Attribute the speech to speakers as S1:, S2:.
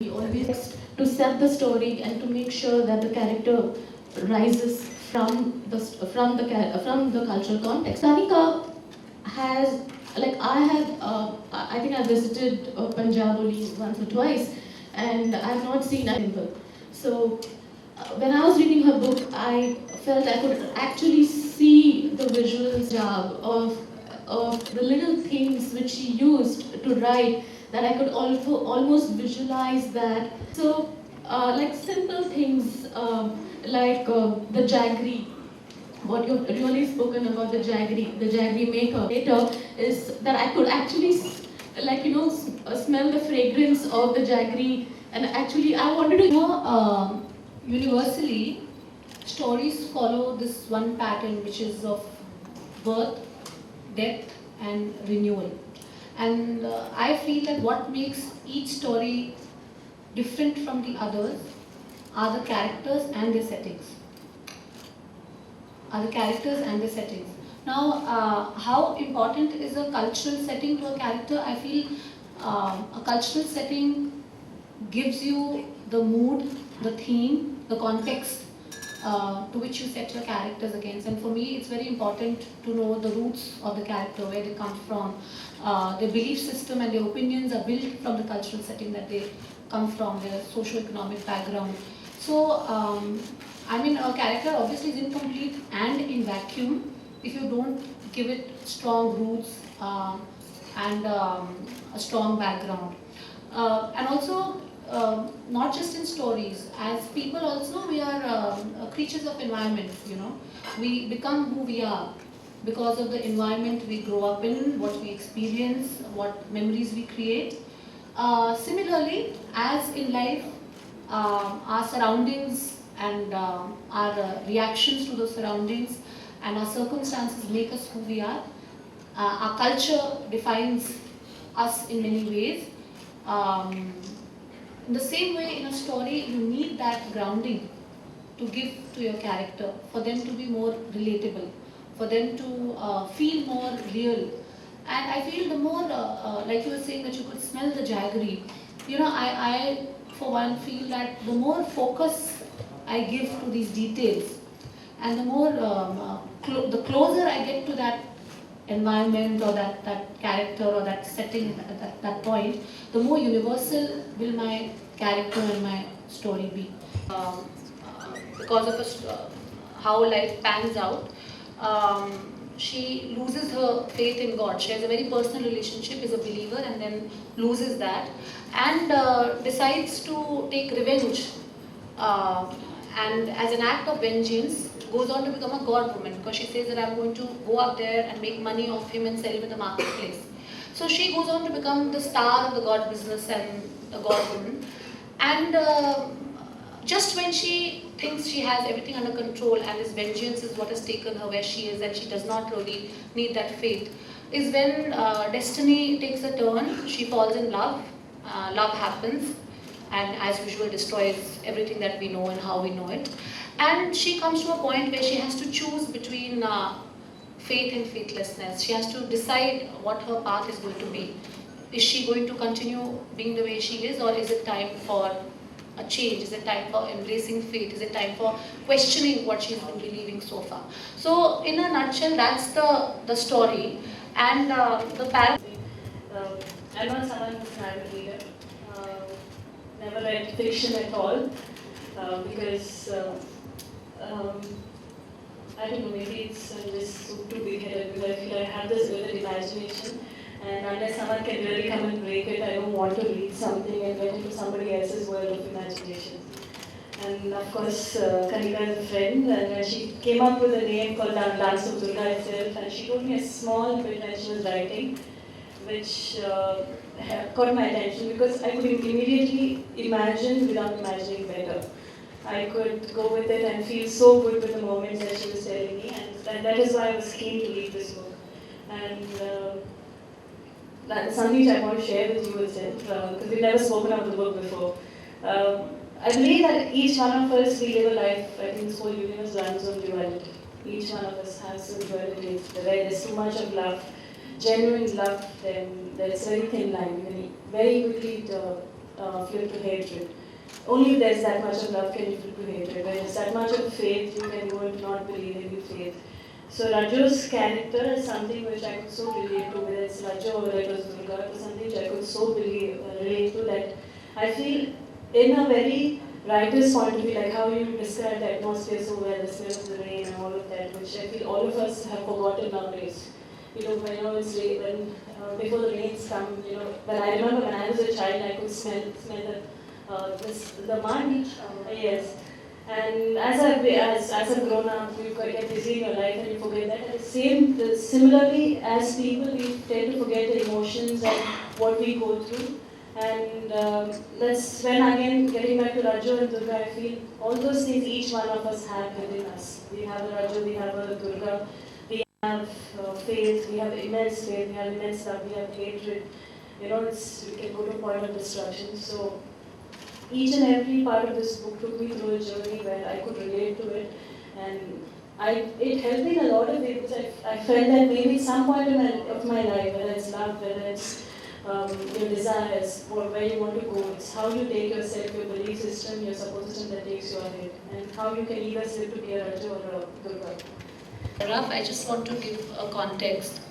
S1: We always to set the story and to make sure that the character rises from the cultural context. Tanika has I think I visited Punjab only once or twice, and I've not seen a temple. So when I was reading her book, I felt I could actually see the visuals of the little things which she used to write, that I could also almost visualize that. So, like simple things the jaggery, what you've really spoken about the jaggery maker later is that I could actually smell the fragrance of the jaggery, and actually I wanted to
S2: universally, stories follow this one pattern, which is of birth, death, and renewal. And I feel that what makes each story different from the others are the characters and their settings. Now, how important is a cultural setting to a character? I feel a cultural setting gives you the mood, the theme, the context to which you set your characters against. And for me, it's very important to know the roots of the character, where they come from. Their belief system and their opinions are built from the cultural setting that they come from, their socio-economic background. So, a character obviously is incomplete and in vacuum if you don't give it strong roots and a strong background. And also, not just in stories, as people also, we are creatures of environment, We become who we are because of the environment we grow up in, what we experience, what memories we create. Similarly, as in life, our surroundings and our reactions to those surroundings and our circumstances make us who we are. Our culture defines us in many ways. In the same way, in a story, you need that grounding to give to your character, for them to be more relatable, for them to feel more real. And I feel the more, like you were saying, that you could smell the jaggery. I for one feel that the more focus I give to these details, and the more, the closer I get to that environment or that character or that setting at that point, the more universal will my character and my story be. Because of how life pans out, she loses her faith in God. She has a very personal relationship, is a believer, and then loses that, and decides to take revenge. And as an act of vengeance, goes on to become a god woman, because she says that I'm going to go up there and make money off him and sell him in the marketplace. So she goes on to become the star of the god business and a god woman. And just when she thinks she has everything under control and this vengeance is what has taken her where she is and she does not really need that fate, is when destiny takes a turn. She falls in love, love happens, and as usual destroys everything that we know and how we know it. And she comes to a point where she has to choose between faith and faithlessness. She has to decide what her path is going to be. Is she going to continue being the way she is, or is it time for a change? Is it time for embracing faith? Is it time for questioning what she's been believing so far? So in a nutshell, that's the story. And the parents.
S3: I'm not someone who's an avid reader. Never read fiction at all because I don't know, maybe it's just too big-headed, because I feel I have this vivid imagination, and unless someone can really come and break it, I don't want to read something and get into somebody else's world of imagination. And of course, Kanika is a friend, and she came up with a name called Dance of Durga itself, and she told me a small bit that she was writing, which caught my attention, because I could immediately imagine without imagining better. I could go with it and feel so good with the moments that she was telling me, and that is why I was keen to read this book. And that's something which I want to share with you itself, because we've never spoken about the book before. I believe that each one of us, we live a life, I think this whole universe runs on duality. Each one of us has some duality, where there's too much of love, genuine love, then there's a very thin line. Very quickly flip to hatred. Only if there's that much of love can you flip to hatred. When there's that much of faith, you can go into not believing in faith. So Raju's character is something which I could so relate to, whether it's Raju or whether it was Durga, it was something which I could so relate to, that I feel in a very writer's point of view, like how you describe the atmosphere so well, the smell of the rain and all of that, which I feel all of us have forgotten nowadays. When it's rain, when before the rains come, when I remember when I was a child, I could smell the mud. Yes. And as a grown up, you get busy in your life and you forget that. And similarly, as people, we tend to forget the emotions and what we go through. And that's when, again, getting back to Raju and Durga, I feel all those things each one of us have within us. We have a Raju, we have a Durga, we have faith, we have immense faith, we have immense love, we have hatred. We can go to a point of destruction. So each and every part of this book took me through a journey where I could relate to it, and it helped me in a lot of ways, because I felt that maybe at some point of my life, whether it's love, whether it's your desires, or where you want to go, it's how you take yourself, your belief system, your support system that takes you ahead, and how you can either slip to Raju or Durga.
S2: Raf, I just want to give a context.